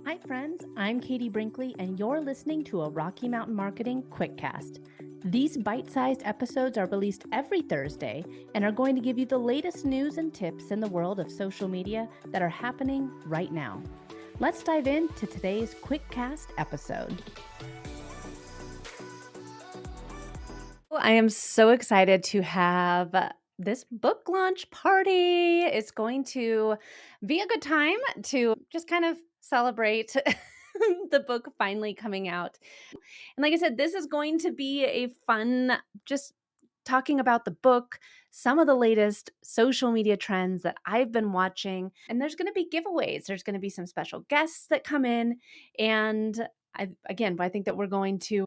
Hi, friends. I'm Katie Brinkley, and you're listening to a Rocky Mountain Marketing Quickcast. These bite sized episodes are released every Thursday and are going to give you the latest news and tips in the world of social media that are happening right now. Let's dive into today's Quickcast episode. I am so excited to have this book launch party. It's going to be a good time to just kind of celebrate the book finally coming out. And like I said, this is going to be a fun, just talking about the book, some of the latest social media trends that I've been watching. And there's going to be giveaways. There's going to be some special guests that come in. And I think that we're going to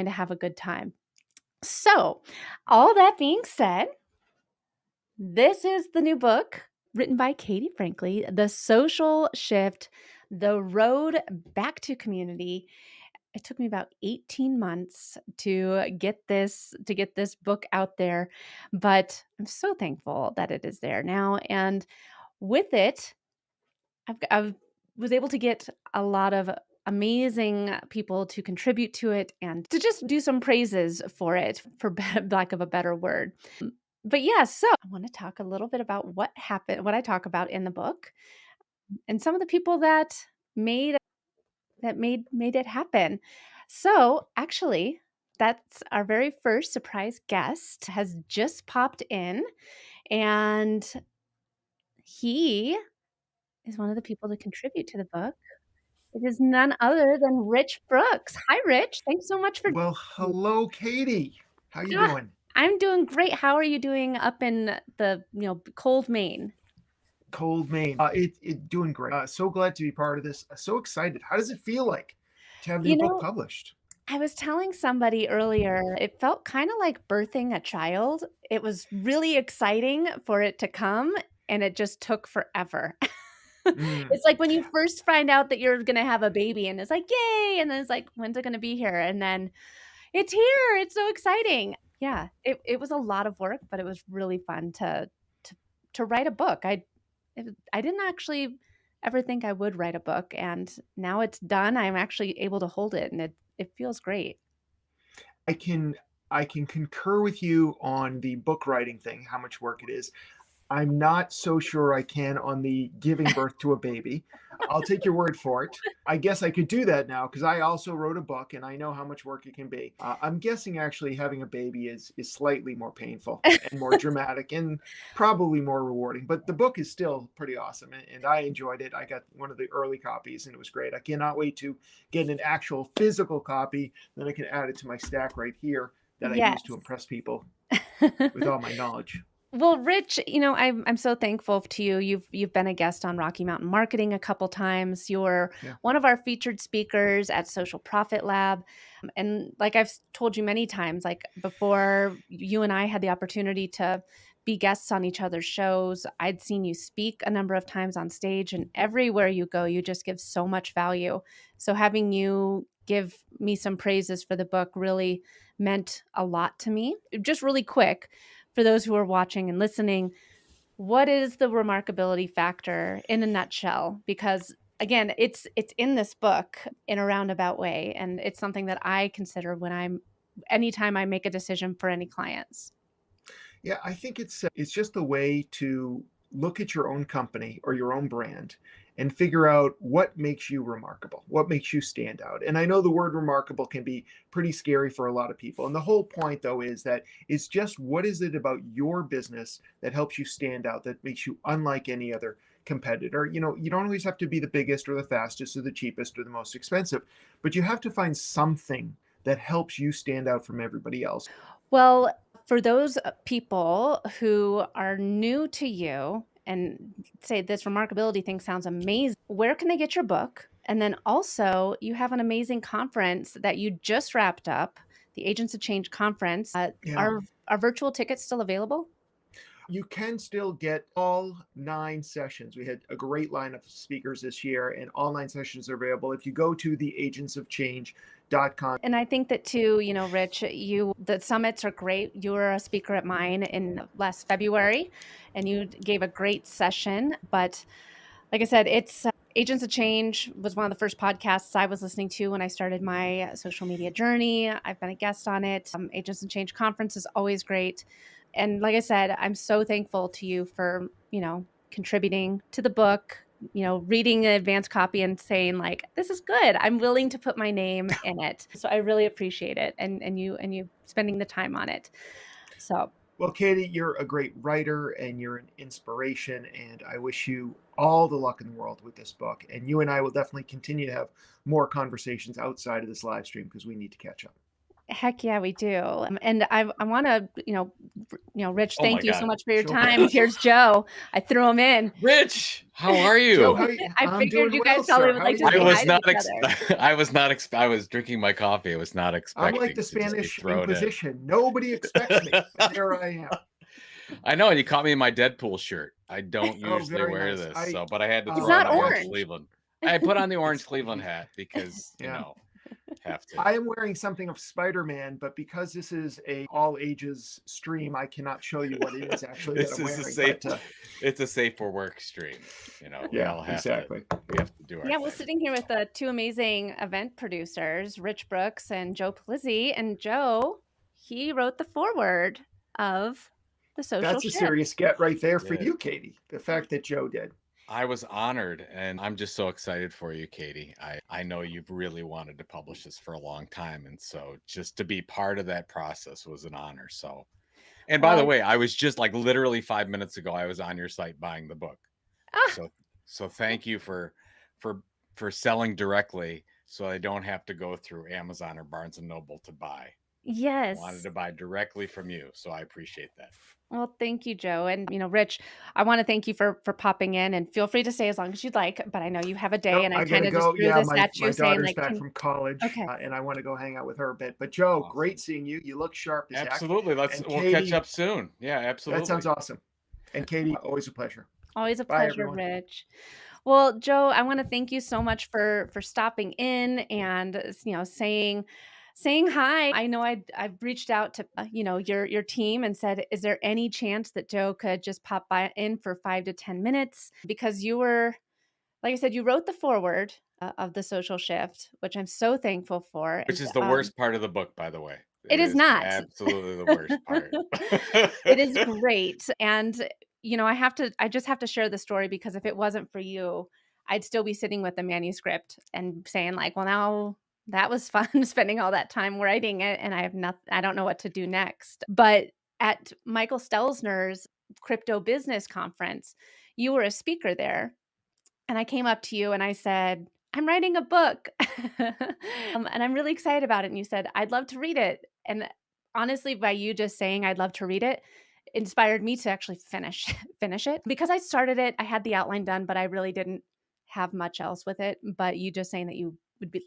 have a good time. So, all that being said, this is the new book written by Katie Brinkley, The Social Shift, The Road Back to Community. It took me about 18 months to get this book out there, but I'm so thankful that it is there now. And with it, I was able to get a lot of amazing people to contribute to it and to just do some praises for it, for lack of a better word. But yeah, so I want to talk a little bit about what happened, what I talk about in the book, and some of the people that made made it happen. So actually, that's our very first surprise guest has just popped in, and he is one of the people to contribute to the book. It is none other than Rich Brooks. Hi, Rich. Thanks so much for Well, hello, Katie. How you Ah, doing? I'm doing great. How are you doing up in the, cold Maine? Cold Maine. It doing great. So glad to be part of this. So excited. How does it feel like to have your You book know, published? I was telling somebody earlier, it felt kind of like birthing a child. It was really exciting for it to come, and it just took forever. Mm, It's like when you first find out that you're gonna have a baby, and it's like, "Yay!" And then it's like, "When's it gonna be here?" And then, "It's here! It's so exciting." Yeah, it was a lot of work, but it was really fun to to write a book. I didn't actually ever think I would write a book, and now it's done. I'm actually able to hold it, and it feels great. I can I can concur with you on the book writing thing, how much work it is. I'm not so sure I can on the giving birth to a baby. I'll take your word for it. I guess I could do that now because I also wrote a book and I know how much work it can be. I'm guessing actually having a baby is slightly more painful and more dramatic and probably more rewarding. But the book is still pretty awesome and I enjoyed it. I got one of the early copies and it was great. I cannot wait to get an actual physical copy. Then I can add it to my stack right here that I use to Yes. impress people with all my knowledge. Well, Rich, I'm so thankful to you. You've been a guest on Rocky Mountain Marketing a couple times. You're Yeah. one of our featured speakers at Social Profit Lab. And like I've told you many times, like before you and I had the opportunity to be guests on each other's shows, I'd seen you speak a number of times on stage, and everywhere you go, you just give so much value. So having you give me some praises for the book really meant a lot to me. Just really quick, for those who are watching and listening, what is the remarkability factor in a nutshell? Because again, it's in this book in a roundabout way, and it's something that I consider when anytime I make a decision for any clients. Yeah, I think it's just a way to look at your own company or your own brand and figure out what makes you remarkable, what makes you stand out. And I know the word remarkable can be pretty scary for a lot of people. And the whole point though is that it's just what is it about your business that helps you stand out, that makes you unlike any other competitor. You don't always have to be the biggest or the fastest or the cheapest or the most expensive, but you have to find something that helps you stand out from everybody else. Well, for those people who are new to you and say this remarkability thing sounds amazing, where can they get your book? And then also, you have an amazing conference that you just wrapped up, the Agents of Change conference. Yeah. Are virtual tickets still available? You can still get all 9 sessions. We had a great lineup of speakers this year, and all 9 sessions are available. If you go to theagentsofchange.com. And I think that too, Rich, the summits are great. You were a speaker at mine in last February, and you gave a great session. But like I said, it's Agents of Change was one of the first podcasts I was listening to when I started my social media journey. I've been a guest on it. Agents of Change conference is always great. And like I said, I'm so thankful to you for, contributing to the book, reading the advanced copy and saying like, this is good. I'm willing to put my name in it. So I really appreciate it and you spending the time on it. So Well, Katie, you're a great writer and you're an inspiration, and I wish you all the luck in the world with this book. And you and I will definitely continue to have more conversations outside of this live stream because we need to catch up. heck yeah, we do. And I want to, Rich, Oh my thank you so God. much for your Sure. time. Here's Joe. I threw him in. Rich, how are Joe, you? I I'm figured doing you guys well, probably sir. would How are like to you I say doing? hi was to not each other. I was drinking my coffee. I was not I'm like expecting the to just be Spanish thrown in. Inquisition. Nobody expects me, but there I am. I know, and you caught me in my Deadpool shirt. I don't Oh, usually very wear nice. this, but I had to He's throw on not the I orange actually, orange. Cleveland. I put on the orange it's, Cleveland hat because, yeah. have to. I am wearing something of Spider-Man, but because this is a all ages stream, I cannot show you what it is actually that This I'm is a wearing. safe But it's a safe for work stream. We yeah, all exactly. we have to do our Yeah, we're thing. sitting here with two amazing event producers, Rich Brooks and Joe Pulizzi. And Joe, he wrote the foreword of The Social That's a Shift. serious get right there for Did. you, Katie. The fact that Joe did. I was honored, and I'm just so excited for you, Katie. I know you've really wanted to publish this for a long time, and so just to be part of that process was an honor. So, and by the Well, way, I was just like literally 5 minutes ago, I was on your site buying the book. ah, So, so thank you for for selling directly, so I don't have to go through Amazon or Barnes and Noble to buy. I wanted yes. to buy directly from you, so I appreciate that. Well, thank you, Joe. And Rich, I want to thank you for popping in and feel free to stay as long as you'd like, but I know you have a day No, and I I gotta kind of just go. threw Yeah, this my at my you saying daughter's like, back can from college, okay. and I want to go hang out with her a bit. But Joe, great Awesome. seeing you. You look sharp as heck. Absolutely. And We'll catch Katie, up soon. Yeah, that sounds absolutely. awesome. And Katie, always a pleasure. Always a Bye, pleasure, everyone. Rich. Well, Joe, I want to thank you so much for stopping in and saying hi. I know I've reached out to your team and said, is there any chance that Joe could just pop by in for 5 to 10 minutes because you were like I said, you wrote the foreword of the Social Shift, which I'm so thankful for. Which And is the worst part of the book, by the way. it It is is not. absolutely the worst part. It is great. And, I just have to share the story because if it wasn't for you, I'd still be sitting with the manuscript and saying, like, well, now that was fun spending all that time writing it. And I don't know what to do next. But at Michael Stelzner's crypto business conference, you were a speaker there. And I came up to you and I said, I'm writing a book and I'm really excited about it. And you said, I'd love to read it. And honestly, by you just saying I'd love to read it, inspired me to actually finish it because I started it. I had the outline done, but I really didn't have much else with it. But you just saying that you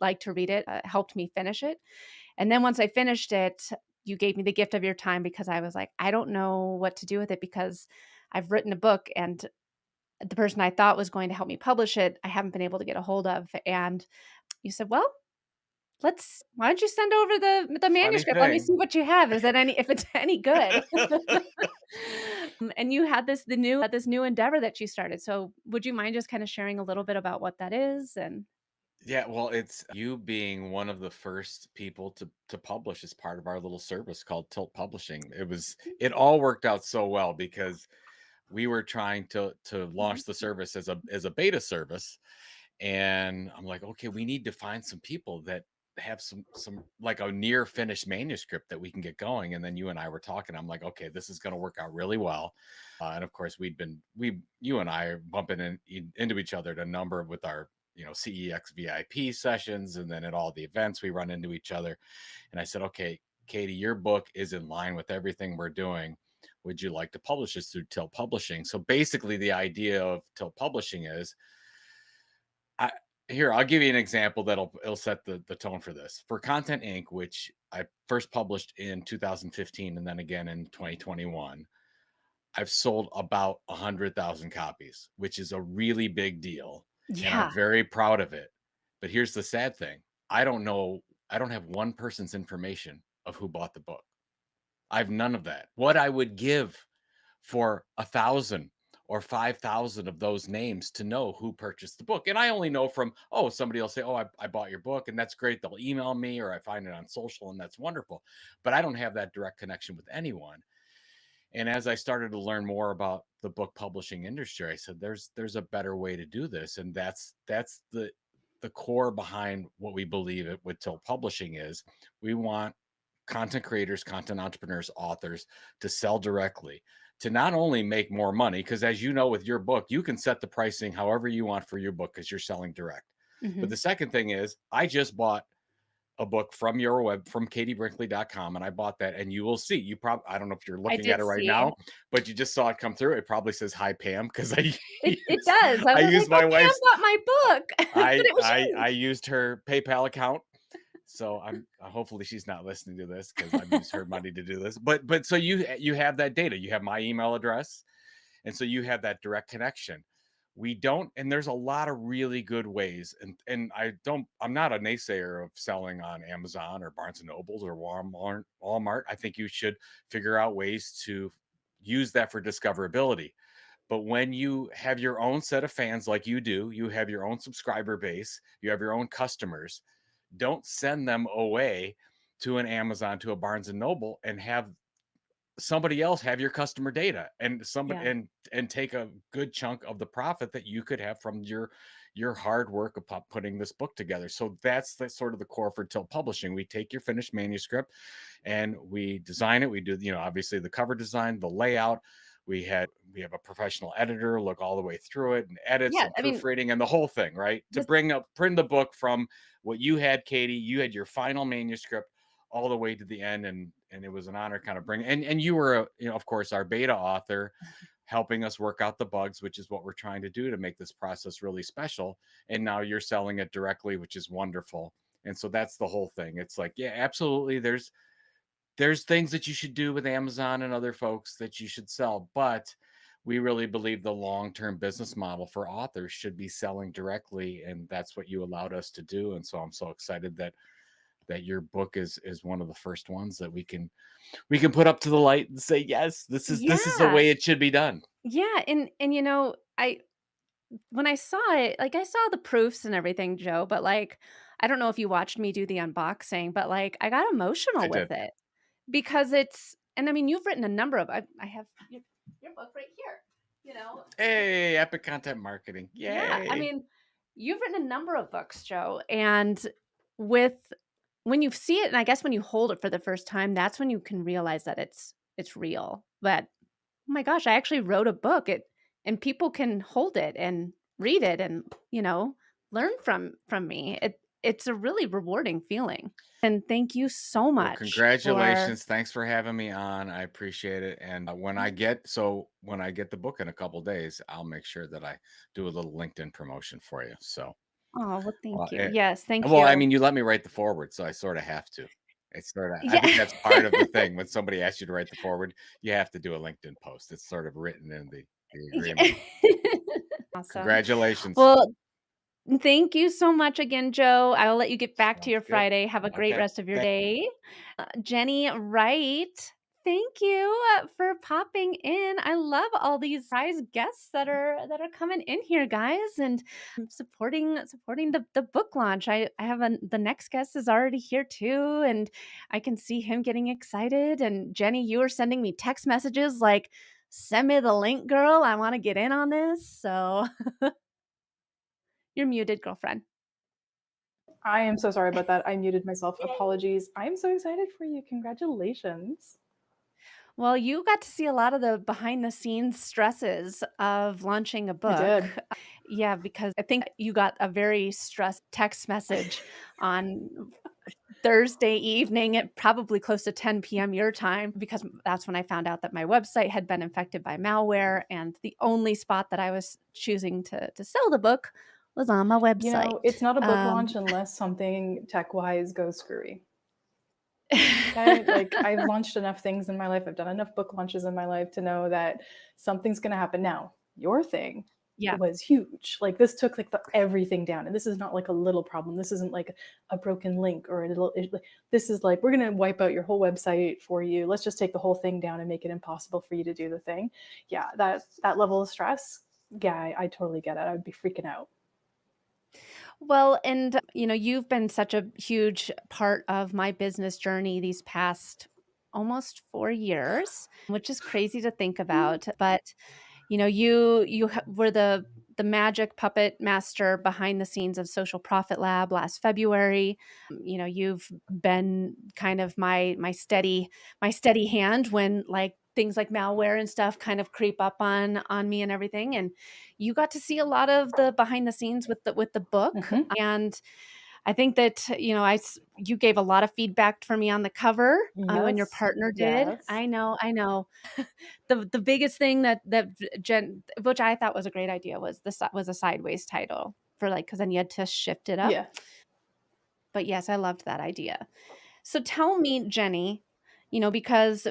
like to read it helped me finish it. And then once I finished it, you gave me the gift of your time because I was like, I don't know what to do with it because I've written a book and the person I thought was going to help me publish it, I haven't been able to get a hold of. And you said, "Well, why don't you send over the Funny manuscript? Let me see thing. what you have. Is that any if it's any good?" And you had this new endeavor that you started. So, would you mind just kind of sharing a little bit about what that is and Yeah, well, it's you being one of the first people to publish as part of our little service called Tilt Publishing. It all worked out so well because we were trying to Mhm. launch the service as a beta service, and I'm like, okay, we need to find some people that have some like a near finished manuscript that we can get going. And then you and I were talking. I'm like, okay, this is going to work out really well. And of course, you and I are bumping into each other at a number with our CEX VIP sessions, and then at all the events we run into each other. And I said, okay, Katie, your book is in line with everything we're doing. Would you like to publish this through Tilt Publishing? So basically, the idea of Tilt Publishing is I here, I'll give you an example it'll set the tone for this. For Content Inc., which I first published in 2015 and then again in 2021, I've sold about 100,000 copies, which is a really big deal. And I'm Yeah. very proud of it. But here's the sad thing. I don't have one person's information of who bought the book. I have none of that. What I would give for 1,000 or 5,000 of those names to know who purchased the book. And I only know from, oh, somebody will say, oh, I bought your book, and that's great. They'll email me, or I find it on social, and that's wonderful. But I don't have that direct connection with anyone. And as I started to learn more about the book publishing industry, I said, there's a better way to do this. And that's the core behind what we believe it with Till Publishing is. We want content creators, content entrepreneurs, authors to sell directly, to not only make more money, because as you know, with your book, you can set the pricing however you want for your book because you're selling direct. But Mhm. the second thing is, I just bought a book from your web from katiebrinkley.com, and I bought that, and you will see, you probably, I don't know if you're I looking at did it right see. now, but you just saw it come through. It probably says hi Pam, because I It use does. I I was use like, "Oh, my Pam wife's bought my book," but it was I you. used her PayPal account. So I'm hopefully she's not listening to this, because I've used her money to do this. But so you have that data. You have my email address, and so you have that direct connection. We don't, and there's a lot of really good ways. And I'm not a naysayer of selling on Amazon or Barnes and Nobles or Walmart. I think you should figure out ways to use that for discoverability. But when you have your own set of fans like you do, you have your own subscriber base, you have your own customers, don't send them away to an Amazon, to a Barnes and Noble, and have somebody else have your customer data, and somebody Yeah. and take a good chunk of the profit that you could have from your hard work of putting this book together. So that's the sort of the core for Till Publishing. We take your finished manuscript and we design it. We do, obviously the cover design, the layout. We have a professional editor look all the way through it, and edits Yeah, and I mean, proofreading and the whole thing, right? To this print the book from what you had, Katie. You had your final manuscript all the way to the end, and it was an honor kind of bring, and you were of course, our beta author, helping us work out the bugs, which is what we're trying to do to make this process really special. And now you're selling it directly, which is wonderful. And so that's the whole thing. It's like, yeah, absolutely, there's things that you should do with Amazon and other folks that you should sell, but we really believe the long-term business model for authors should be selling directly, and that's what you allowed us to do. And so I'm so excited that your book is one of the first ones that we can put up to the light and say, yes, this is the Yeah. way it should be done. Yeah, and, I when I saw it, like, I saw the proofs and everything, Joe, but, like, I don't know if you watched me do the unboxing, but, like, I got I emotional with did. it because I mean, you've written a number of I have your book right here, you know? Hey, epic content marketing. Yeah, I Yay. mean, you've written a number of books, Joe, and with when you see it, and I guess when you hold it for the first time, that's when you can realize that it's real. But oh my gosh, I actually wrote a book. And people can hold it and read it and, learn from me. It's a really rewarding feeling. And thank you so Well, much for congratulations. Thanks for having me on. I appreciate it. And when I get the book in a couple days, I'll make sure that I do a little LinkedIn promotion for you. So, Oh, well, well, thank you. Yes, thank well, I you. mean, you let me write the foreword, so I sort of have to. I think Yeah. that's part of the thing. When somebody asks you to write the foreword, you have to do a LinkedIn post. It's sort of written in the agreement. Yeah. Awesome. Congratulations. Well, thank you so much again, Joe. I'll let you get back to Sounds your good. Friday. Have a great Okay. rest of your day. Jenny Wright, thank you for popping in. I love all these surprise guests that are coming in here, guys, and supporting the book launch. I have the next guest is already here too, and I can see him getting excited. And Jenny, you were sending me text messages like, "Send me the link, girl. I want to get in on this." So you're muted, girlfriend. I am so sorry about that. I muted myself. Apologies. I'm so excited for you. Congratulations. Well, you got to see a lot of the behind the scenes stresses of launching a I book. did. Yeah, because I think you got a very stressed text message on Thursday evening at probably close to 10 p.m. your time, because that's when I found out that my website had been infected by malware. And the only spot that I was choosing to sell the book was on my website. It's not a book launch unless something tech-wise goes screwy. Okay? Like, I've launched enough things in my life. I've done enough book launches in my life to know that something's going to happen. Now, your thing Yeah. was huge. Like this took like everything down. And this is not like a little problem. This isn't like a broken link or a little, this is like, we're going to wipe out your whole website for you. Let's just take the whole thing down and make it impossible for you to do the thing. Yeah. That level of stress. Yeah. I totally get it. I would be freaking out. Well, and you've been such a huge part of my business journey these past almost 4 years, which is crazy to think about, but were the magic puppet master behind the scenes of Social Profit Lab last February. You've been kind of my steady hand when like things like malware and stuff kind of creep up on me and everything. And you got to see a lot of the behind the scenes with the book. Mhm. And I think that, you gave a lot of feedback for me on the cover. You and your Yes. partner did. Yes. I know, I know. The biggest thing that Jen, which I thought was a great idea, was was a sideways title for like, because then you had to shift it up. Yeah. But yes, I loved that idea. So tell me, Jenny, because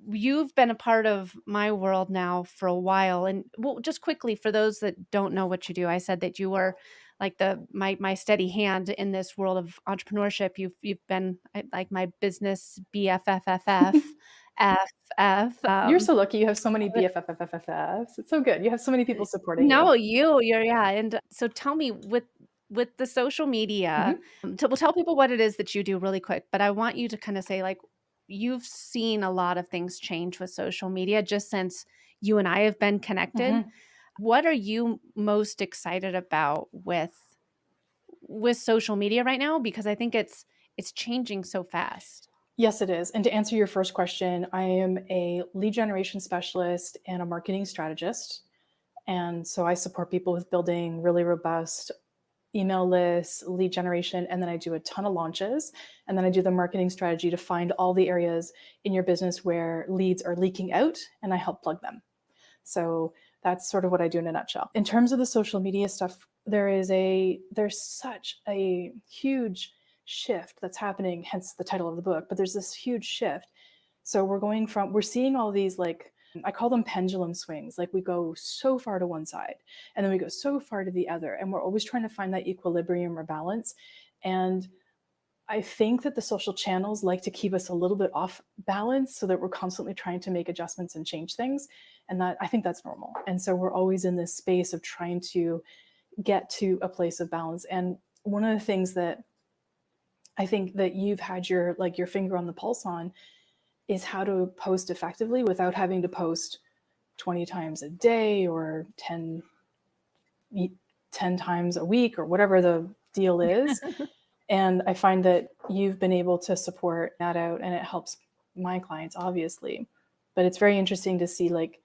you've been a part of my world now for a while, and well, just quickly for those that don't know what you do, I said that you were like my steady hand in this world of entrepreneurship. You've been like my business BFFFF. FF. You're so lucky you have so many BFFFFFs. It's so good. You have so many people supporting you. No, you're yeah. And so tell me with the social media, Mhm. we'll tell people what it is that you do really quick, but I want you to kind of say like you've seen a lot of things change with social media just since you and I have been connected. Mhm. What are you most excited about with social media right now? Because I think it's changing so fast. Yes, it is. And to answer your first question, I am a lead generation specialist and a marketing strategist. And so I support people with building really robust email lists, lead generation, and then I do a ton of launches. And then I do the marketing strategy to find all the areas in your business where leads are leaking out, and I help plug them. So that's sort of what I do in a nutshell. In terms of the social media stuff, there's such a huge shift that's happening, hence the title of the book, but there's this huge shift. So we're seeing all these like, I call them pendulum swings. Like we go so far to one side and then we go so far to the other. And we're always trying to find that equilibrium or balance. And I think that the social channels like to keep us a little bit off balance so that we're constantly trying to make adjustments and change things. And that I think that's normal. And so we're always in this space of trying to get to a place of balance. And one of the things that I think that you've had your finger on the pulse on is how to post effectively without having to post 20 times a day or 10 times a week or whatever the deal is. And I find that you've been able to support that out and it helps my clients, obviously. But it's very interesting to see like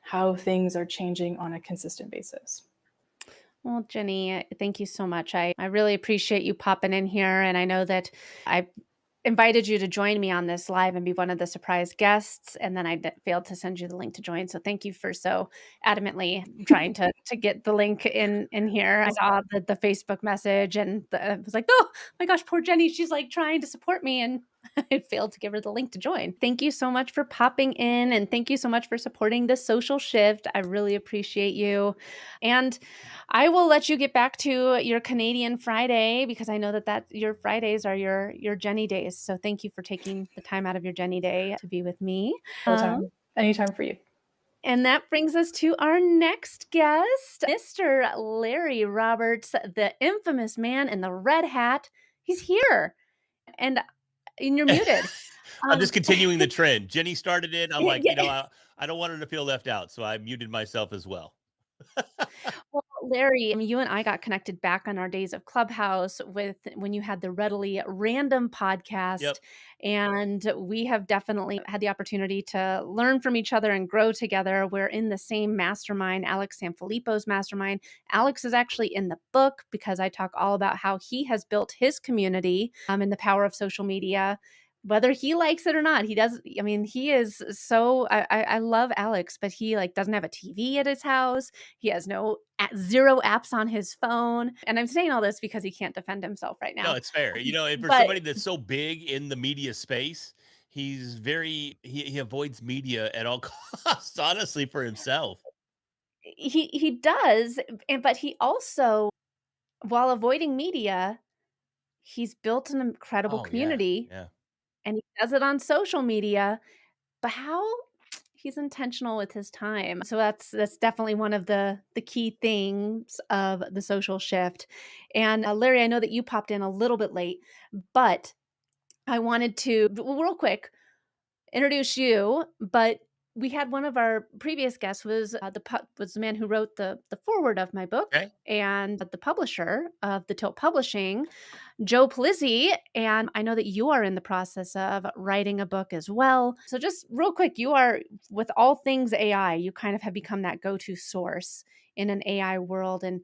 how things are changing on a consistent basis. Well, Jenny, thank you so much. I really appreciate you popping in here. And I know that I invited you to join me on this live and be one of the surprise guests. And then failed to send you the link to join. So thank you for so adamantly trying to get the link in here. I saw the Facebook message and I was like, oh my gosh, poor Jenny. She's like trying to support me. And I failed to give her the link to join. Thank you so much for popping in. And thank you so much for supporting the social shift. I really appreciate you. And I will let you get back to your Canadian Friday because I know that your Fridays are your Jenny days. So thank you for taking the time out of your Jenny day to be with me. Anytime for you. And that brings us to our next guest, Mr. Larry Roberts, the infamous man in the red hat. He's here, and you're muted. I'm just continuing the trend. Jenny started it. I'm like, Yeah. I don't want her to feel left out, so I muted myself as well. Well, Larry, you and I got connected back on our days of Clubhouse with when you had the Readily Random podcast. Yep. And we have definitely had the opportunity to learn from each other and grow together. We're in the same mastermind, Alex Sanfilippo's mastermind. Alex is actually in the book because I talk all about how he has built his community and the power of social media. Whether he likes it or not, he does. I mean, he is so. I love Alex, but he like doesn't have a TV at his house. He has zero apps on his phone. And I'm saying all this because he can't defend himself right No, now. it's fair. And for But somebody that's so big in the media space, he avoids media at all costs, honestly, for himself. he does, but he also, while avoiding media, he's built an incredible Oh yeah, community, yeah. and he does it on social media, but how he's intentional with his time. So that's definitely one of the key things of the social shift. And, Larry, I know that you popped in a little bit late, but I wanted to, well, real quick, introduce you, but we had one of our previous guests was was the man who wrote the foreword of my book Okay. and the publisher of the Tilt Publishing, Joe Pulizzi, and I know that you are in the process of writing a book as well. So just real quick, you are, with all things AI, you kind of have become that go-to source in an AI world. And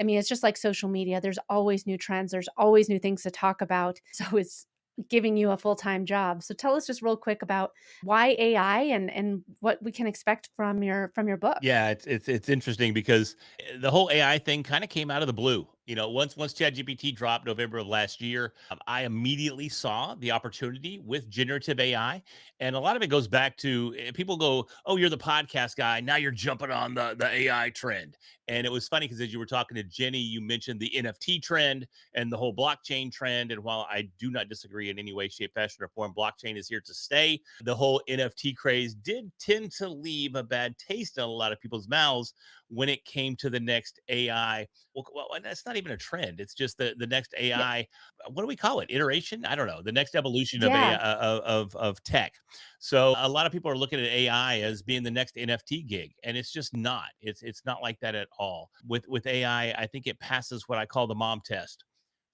I mean, it's just like social media. There's always new trends. There's always new things to talk about. So it's giving you a full-time job. So tell us just real quick about why AI and what we can expect from your book. Yeah, it's interesting because the whole AI thing kind of came out of the blue. Once ChatGPT dropped November of last year, I immediately saw the opportunity with generative AI, and a lot of it goes back to people go, "Oh, you're the podcast guy. Now you're jumping on the AI trend." And it was funny because as you were talking to Jenny, you mentioned the NFT trend and the whole blockchain trend. And while I do not disagree in any way, shape, fashion, or form, blockchain is here to stay. The whole NFT craze did tend to leave a bad taste in a lot of people's mouths when it came to the next AI. Well, that's not even a trend. It's just the next Yeah. AI. What do we call it? Iteration? I don't know. The next evolution of AI Yeah. of tech. So a lot of people are looking at AI as being the next NFT gig, and it's just not. It's not like that at all. With AI, I think it passes what I call the mom test.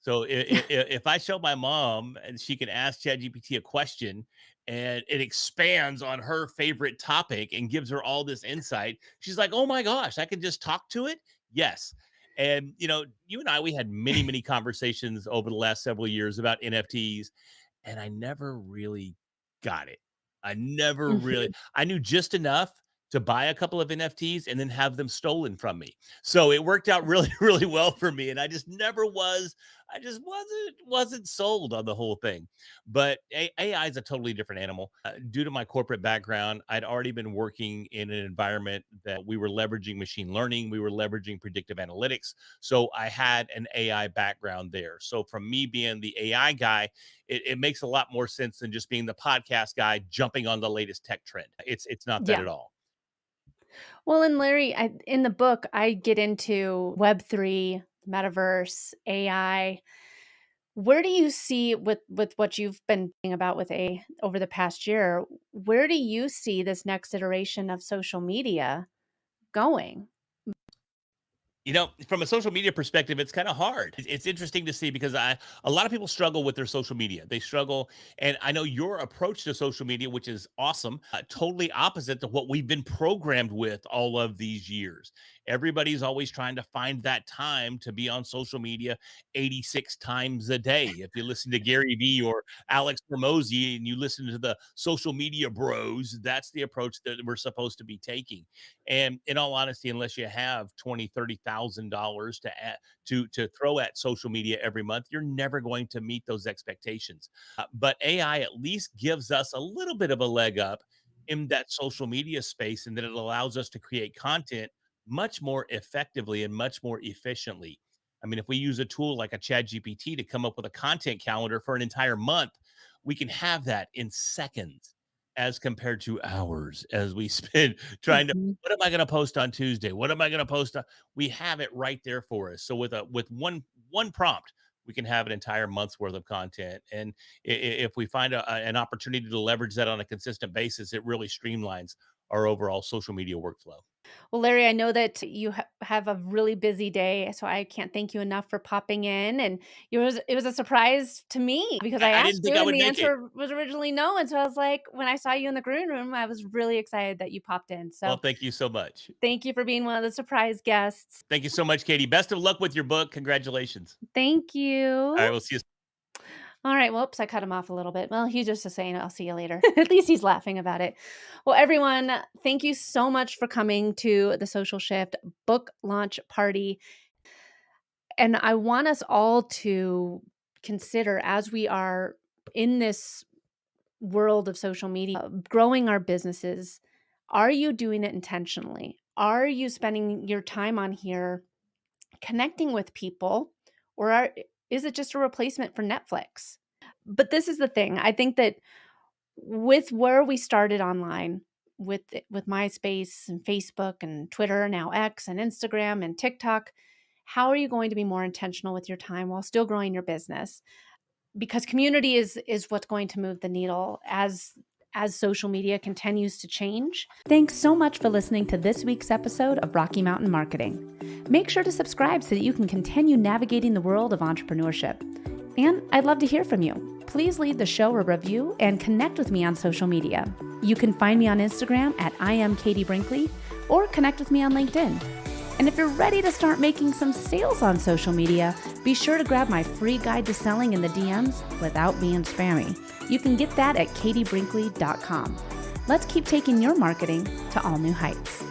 So if I show my mom and she can ask ChatGPT a question and it expands on her favorite topic and gives her all this insight, she's like, "Oh my gosh, I can just talk to it." Yes. And you and I, we had many conversations over the last several years about NFTs, and I never really got it. Mhm. I knew just enough to buy a couple of NFTs and then have them stolen from me. So it worked out really, really well for me. And I just wasn't sold on the whole thing. But AI is a totally different animal. Due to my corporate background, I'd already been working in an environment that we were leveraging machine learning, we were leveraging predictive analytics. So I had an AI background there. So from me being the AI guy, it makes a lot more sense than just being the podcast guy jumping on the latest tech trend. It's not that Yeah. at all. Well, and Larry, in the book, I get into Web3, metaverse, AI. Where do you see, with what you've been thinking about with A over the past year, where do you see this next iteration of social media going? From a social media perspective, it's kind of hard. It's interesting to see because a lot of people struggle with their social media. They struggle, and I know your approach to social media, which is awesome, totally opposite to what we've been programmed with all of these years. Everybody's always trying to find that time to be on social media 86 times a day. If you listen to Gary Vee or Alex Hormozy and you listen to the social media bros, that's the approach that we're supposed to be taking. And in all honesty, unless you have 20, $30,000 to throw at social media every month, you're never going to meet those expectations. But AI at least gives us a little bit of a leg up in that social media space, and that it allows us to create content much more effectively and much more efficiently. I mean, if we use a tool like a Chat GPT to come up with a content calendar for an entire month, we can have that in seconds as compared to hours as we spend trying to, Mhm. what am I going to post on Tuesday? What am I going to post on? We have it right there for us. So with one prompt, we can have an entire month's worth of content. And if we find an opportunity to leverage that on a consistent basis, it really streamlines our overall social media workflow. Well, Larry, I know that you have a really busy day, so I can't thank you enough for popping in. And it was a surprise to me because I I didn't asked think you, I and would the make it. answer was originally no. And so I was like, when I saw you in the green room, I was really excited that you popped in. Well, So thank you so much. thank you for being one of the surprise guests. Thank you so much, Katie. Best of luck with your book. Congratulations. Thank All you. right, we'll see you. All right. Whoops, I cut him off a little bit. Well, he's just saying, I'll see you later. At least he's laughing about it. Well, everyone, thank you so much for coming to the Social Shift book launch party. And I want us all to consider, as we are in this world of social media, growing our businesses, are you doing it intentionally? Are you spending your time on here connecting with people, or is it just a replacement for Netflix? But this is the thing. I think that with where we started online with MySpace and Facebook and Twitter, now X and Instagram and TikTok, how are you going to be more intentional with your time while still growing your business? Because community is what's going to move the needle as social media continues to change. Thanks so much for listening to this week's episode of Rocky Mountain Marketing. Make sure to subscribe so that you can continue navigating the world of entrepreneurship. And I'd love to hear from you. Please leave the show a review and connect with me on social media. You can find me on Instagram at I am Katie Brinkley, or connect with me on LinkedIn. And if you're ready to start making some sales on social media, be sure to grab my free guide to selling in the DMs without being spammy. You can get that at katiebrinkley.com. Let's keep taking your marketing to all new heights.